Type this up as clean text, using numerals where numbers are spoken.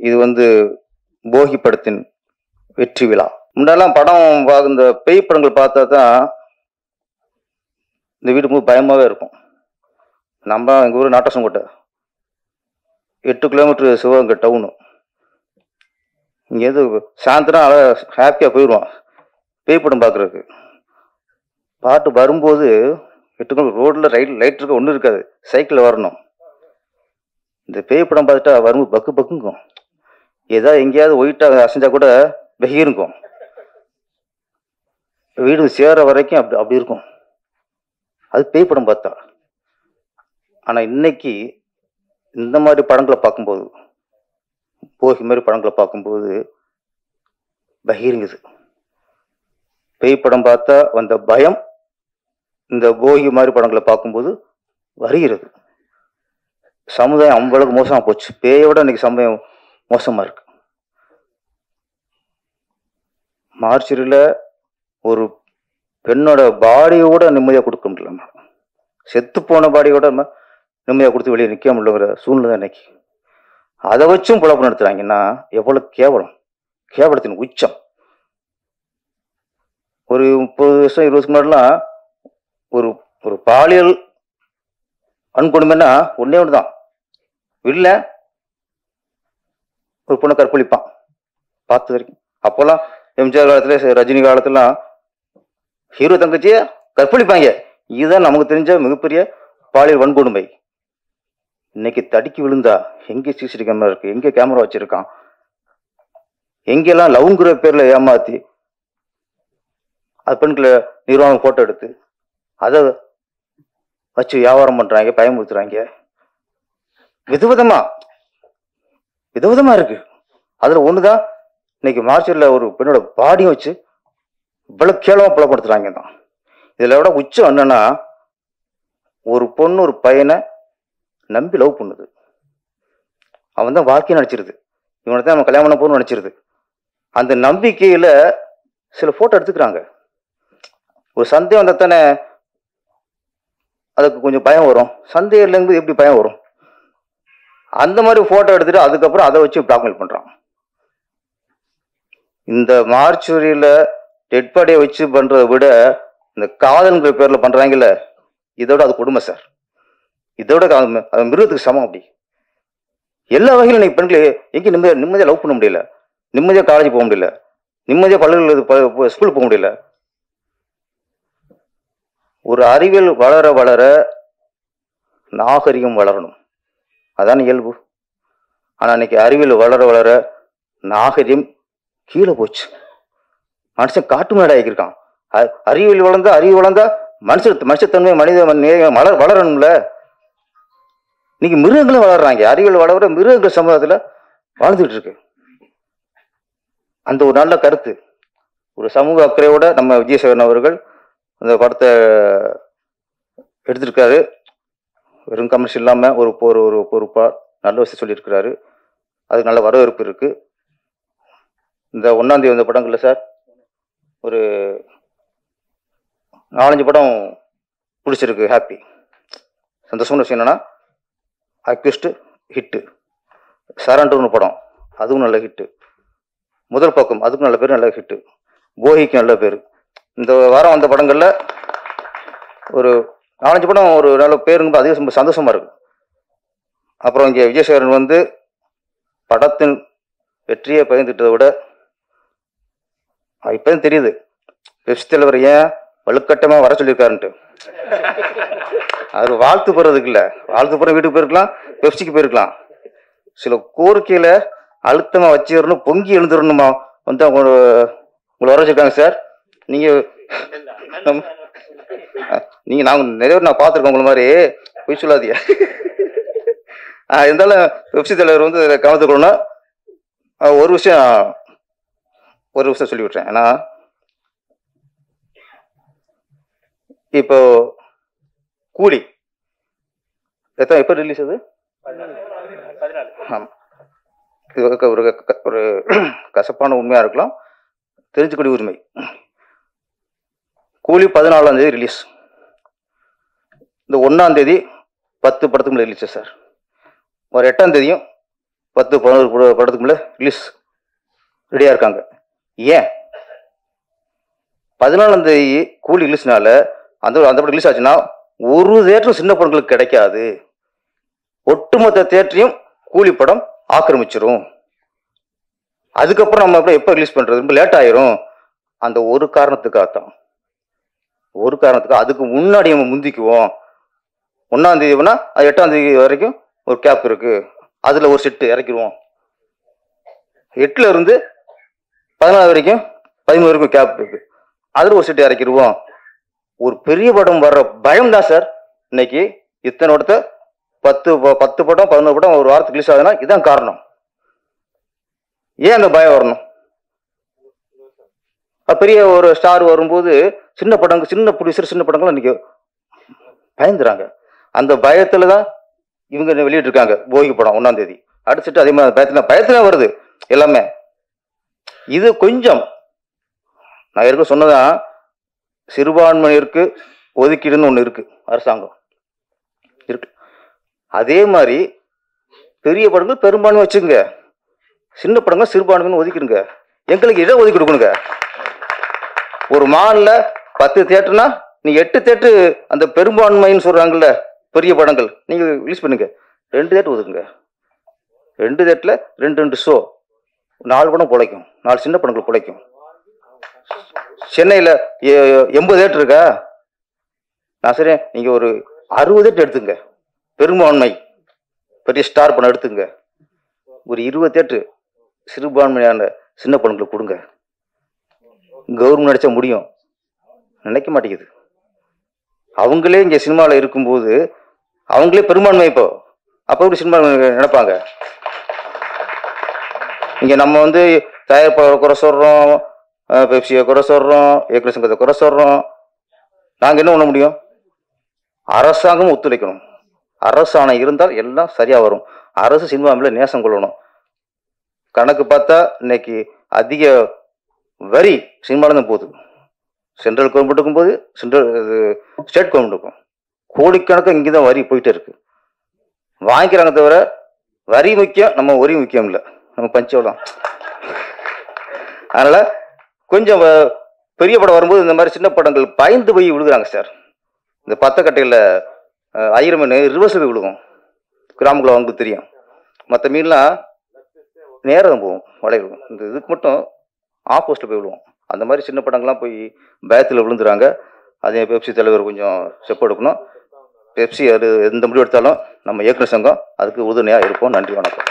இது வந்து போகி படத்தின் வெற்றி விழா. முன்னெல்லாம் படம் இந்த பேய் படங்கள் பார்த்தா தான் இந்த வீடு ரொம்ப பயமாவே இருக்கும். நம்ம எங்கள் ஊர் நாட்டசங்கோட்டை 8 கிலோமீட்டர் சிவகங்கை டவுனு. இங்கேருந்து சாயந்தரம் ஹாப்பியாக போயிடுவான் பேய் படம் பார்க்குறதுக்கு. பாட்டு வரும்போது 8 கிலோமீட்டர் ரோட்டில் லைட் இருக்க ஒன்றும் இருக்காது, சைக்கிளில் வரணும். இந்த பேய் படம் பார்த்துட்டா வரும்போது பக்கு பக்குங்கும். ஏதாவது எங்கேயாவது ஒயிட்டாக அசைஞ்சா கூட வெகிருக்கும். வீடு சேர வரைக்கும் அப்படி இருக்கும். அது பேய் படம் பார்த்தா. ஆனால் இன்னைக்கு இந்த மாதிரி படங்களை பார்க்கும்போது, போகி மாதிரி படங்களை பார்க்கும்போது பகிருங்குது. பேய் படம் பார்த்தா வந்த பயம் இந்த போகி மாதிரி படங்களை பார்க்கும்போது வருகிறது. சமுதாயம் அவ்வளவுக்கு மோசமாக போச்சு. பேயோட இன்னைக்கு சமுதாயம் மோசமாக இருக்கு. மார்ச்சரியில் ஒரு பெண்ணோட பாடியோட நிம்மதியாக கொடுக்க முடியல. செத்து போன பாடியோட நிம்மதியாக கொடுத்து வெளியே நிற்க முடியலங்கிற சூழ்நிலை தான் இன்னைக்கு. அதை வச்சும் புலப்பு நடத்துறாங்கன்னா எவ்வளவு கேவலம், கேவலத்தின் உச்சம். ஒரு 30 வருஷம் 20 வருஷம் முன்னாடிலாம் ஒரு ஒரு பாலியல் வன்கொடுமைன்னா ஒன்னே ஒன்று தான், இல்லை ஒரு பொண்ணை கற்பழிப்பான். பார்த்து வரைக்கும் அப்போல்லாம் எம்ஜிஆர் காலத்துல ரஜினி காலத்துலாம் ஹீரோ தங்கச்சிய கற்பழிப்பாங்க. இதுதான் நமக்கு தெரிஞ்ச மிகப்பெரிய பாலியல் வன்கொடுமை. இன்னைக்கு தடுக்கி விழுந்தா எங்கே சிசிடிவி கேமரா இருக்கு, எங்கே கேமரா வச்சிருக்கான், எங்கெல்லாம் லவ்ங்கிற பேர்ல ஏமாத்தி அது பெண்களை நிர்வாகம் போட்டோ எடுத்து அதை வச்சு வியாபாரம் பண்றாங்க, பயமுறுத்துறாங்க. விதவிதமா இருக்கு. அதுல ஒண்ணுதான் இன்னைக்கு மார்ச்சரில் ஒரு பெண்ணோட பாடியும் வச்சு இவ்வளவு கேவலமா புலப்படுத்துறாங்க தான். இதுல விட உச்சம் என்னன்னா, ஒரு பொண்ணு ஒரு பையனை நம்பி லவ் பண்ணுது. அவன் தான் வாழ்க்கையை நினைச்சிருது, இவனை தான் நம்ம கல்யாணம் பண்ண போகணும்னு நினைச்சிருது. அந்த நம்பிக்கையில சில போட்டோ எடுத்துக்கிறாங்க. ஒரு சந்தேகம் வந்தா தானே அதுக்கு கொஞ்சம் பயம் வரும். சந்தேகம் இல்லைங்கும்போது எப்படி பயம் வரும்? அந்த மாதிரி போட்டோ எடுத்துட்டு அதுக்கப்புறம் அதை வச்சு பிளாக்மெயில் பண்றான். இந்த மார்ச்சுரியில டெட் பாடியை வச்சு பண்றதை விட இந்த காதல்ங்கிற பேர்ல பண்றாங்கல்ல, இதோட அது கொடுமை சார். இதோட அது மிருகத்துக்கு சமம். அப்படி எல்லா வகையிலும் இன்னைக்கு பெண்களை எங்கே நிம்மதியாக லவ் பண்ண முடியல, நிம்மதியாக காலேஜ் போக முடியல, நிம்மதியாக பள்ளிகள் ஸ்கூல் போக முடியல. ஒரு அறிவியல் வளர வளர நாகரிகம் வளரணும், அதான் இயல்பு. ஆனா இன்னைக்கு அறிவியல் வளர வளர நாகரிகம் கீழே போச்சு. மனுஷன் காட்டு மேடை ஆகியிருக்கான். அறிவியல் வளர்ந்தா மனுஷத்தன்மை மனித வளரணும்ல. இன்னைக்கு மிருகங்களும் வளர்றாங்க. அறிவியல் வளர மிருகங்கள் சமுதாயத்துல வாழ்ந்துட்டு இருக்கு. அந்த ஒரு நல்ல கருத்து, ஒரு சமூக அக்கறையோட நம்ம விஜயசேகரன் அவர்கள் அந்த படத்தை எடுத்திருக்காரு. வெறும் கமர்ஷியல் இல்லாம ஒரு பொறுப்பா நல்ல விஷயம் சொல்லியிருக்கிறாரு. அதுக்கு நல்ல வரவேற்பு இருக்கு. இந்த 1ஆம் தேதி வந்த படங்கள்ல சார் ஒரு 4-5 படம் பிடிச்சிருக்கு. ஹாப்பி, சந்தோஷமான விஷயம் என்னன்னா, அக்யூஸ்ட் ஹிட்டு, சரண்டர்னு படம் அதுவும் நல்ல ஹிட்டு, முதல் பக்கம் அதுக்கும் நல்ல பேர், நல்ல ஹிட்டு, போகிக்கு நல்ல பேர். இந்த வாரம் வந்த படங்கள்ல ஒரு 4-5 படம் ஒரு நல்ல பேருங்க, அதே ரொம்ப சந்தோஷமா இருக்கு. அப்புறம் இங்கே விஜயசேகரன் வந்து படத்தின் வெற்றியை பகிர்ந்துட்டதை விட இப்பதான் தெரியுது பெப்சி தலைவர் ஏன் வலுக்கட்டமா வர சொல்லியிருக்காருன்ட்டு. அது வாழ்த்து போறதுக்கு இல்ல, வாழ்த்து போற வீட்டுக்கு போயிருக்கலாம், பெப்சிக்கு போயிருக்கலாம். சில கோரிக்கையில அழுத்தமா வச்சிடணும், பொங்கி எழுந்துடணுமா வந்து உங்களை வர வச்சிருக்காங்க சார். நீங்க நாங்க நிறைய நான் பார்த்துருக்கோம் உங்களை மாதிரி, பொய் சொல்லாதீங்க. இருந்தாலும் பெப்சி தலைவர் வந்து கவனத்துக்கணும்னா ஒரு விஷயம் சொல்லி விட்டுறேன். ஏன்னா இப்போ கூலி எப்ப ரிலீஸ் அது? ஒரு கசப்பான உண்மையா இருக்கலாம், தெரிஞ்சுக்கூடிய உரிமை. கூலி 14ஆம் தேதி ரிலீஸ். இந்த 1ஆம் தேதி 10 படத்துக்கு ரிலீஸ் சார். ஒரு 8ஆம் தேதியும் 10-11 படத்துக்கு மேலே ரிலீஸ் ரெடியாக இருக்காங்க. ஏன் 14ஆம் தேதி கூலி ரிலீஸ்னால அந்த படம் ரிலீஸ் ஆச்சுன்னா ஒரு தேட்டரும் சின்ன படங்களுக்கு கிடைக்காது. ஒட்டுமொத்த தேட்டரையும் கூலி படம் ஆக்கிரமிச்சிரும். அதுக்கப்புறம் நம்ம எப்போ ரிலீஸ் பண்ணுறது, ரொம்ப லேட் ஆயிரும். அந்த ஒரு காரணத்துக்காகத்தான், ஒரு காரணத்துக்கு அதுக்கு முன்னாடி நம்ம முந்திக்குவோம். 1ஆம் தேதினா அது 8ஆம் தேதி வரைக்கும் ஒரு கேப் இருக்கு, அதில் ஒரு செட்டு இறக்கிடுவோம். 8ல் இருந்து 14 வரைக்கும் 13 வரைக்கும் கேப் இருக்கு, அதில் ஒரு செட்டு இறக்கிடுவோம். ஒரு பெரிய படம் வர்ற பயம் தான் சார் இன்னைக்கு இத்தனை இடத்த 10 படம் 11 படம் ஒரு வாரத்துக்கு ரிலீஸ் ஆகுதுன்னா இதுதான் காரணம். ஏன் அந்த பயம் வரணும்? பெரிய ஒரு ஸ்டார் வரும்போது சின்ன படங்கள், சின்ன ப்ரொடியூசர், சின்ன படங்கள் இன்னைக்கு பயந்துறாங்க. அந்த பயத்துல தான் இவங்க வெளியிட்டு இருக்காங்க போகி படம் 1ஆம் தேதி. அடுத்துட்டு அதே மாதிரி பயத்துல வருது எல்லாமே. இது கொஞ்சம் நான் ஏற்கனவே சொன்னதான், சிறுபான்மையினருக்கு ஒதுக்கீடுன்னு ஒன்று இருக்கு, அரசாங்கம் இருக்கு. அதே மாதிரி பெரிய படங்கள் பெரும்பான்மை வச்சுங்க, சின்ன படங்கள் சிறுபான்மைன்னு ஒதுக்கிடுங்க. எங்களுக்கு இடம் ஒதுக்கி கொடுக்கணுங்க. ஒரு மால்ல 10 தேட்டர்னா நீ 8 தேட்டரு அந்த பெரும்பான்மைன்னு சொல்றாங்கல்ல பெரிய படங்கள் நீங்க ரிலீஸ் பண்ணுங்க. 2 தேட்டர் ஒதுக்குங்க. 2 தேட்டர்ல 2 ஷோ, 4 படம் பிழைக்கும், 4 சின்ன படங்கள் பிழைக்கும். சென்னையில் 80 தேட்டர் இருக்கா? நான் சரி, நீங்க ஒரு 60 தேட்டர் எடுத்துங்க, பெரும்பான்மை பெரிய ஸ்டார் படம் எடுத்துங்க. ஒரு 20 தேட்டர் சிறுபான்மையான சின்ன படங்களுக்கு கொடுங்க. கவர்மெண்ட் நினைச்சா முடியும், நினைக்க மாட்டேங்குது. அவங்களே இங்க சினிமாவில் இருக்கும்போது அவங்களே பெரும்பான்மை, இப்போ அப்போ எப்படி சினிமா நினைப்பாங்க? இங்க நம்ம தயாரிப்பாளர் குறை சொல்றோம், பெப்சியை குறை சொல்றோம், இயக்குனர் சங்கத்தை குறை சொல்றோம். நாங்க என்ன பண்ண முடியும்? அரசாங்கம் ஒத்துழைக்கணும். அரசாணை இருந்தால் எல்லாம் சரியா வரும். அரசு சினிமா மேல நேசம் கொள்ளணும். கணக்கு பார்த்தா இன்னைக்கு அதிக வரி சினிமால தான் போகுது. சென்ட்ரல் கவர்மெண்ட்டுக்கும் போது ஸ்டேட் கவர்மெண்ட்டுக்கும் கோடிக்கணக்கு இங்கேதான் வரி போயிட்டே இருக்கு. வாங்கிக்கிறாங்க தவிர வரி முக்கியம், நம்ம வரி முக்கியம் இல்லை, நம்ம பஞ்சவளம். அதனால கொஞ்சம் பெரிய படம் வரும்போது இந்த மாதிரி சின்ன படங்கள் பயந்து போய் விழுகுறாங்க சார். இந்த 10 கட்டையில் 1000 மீன் ரிவர்ஸில் போய் விழுகும். கிராமக்குள்ள அவங்களுக்கு தெரியும். மற்ற மீன்லாம் நேரம் போகும், வளைய விழுகும். இந்த இதுக்கு மட்டும் ஆப்போசிட்டில் போய் விழுவோம். அந்த மாதிரி சின்ன படங்கள்லாம் போய் பயத்தில் விழுந்துறாங்க. அதே பெப்சி தலைவர் கொஞ்சம் ஸ்டெப் எடுக்கணும். பெப்சி அது எந்த முடிவு எடுத்தாலும் நம்ம இயக்குனர் சங்கம் அதுக்கு உறுதுணையாக இருப்போம். நன்றி, வணக்கம்.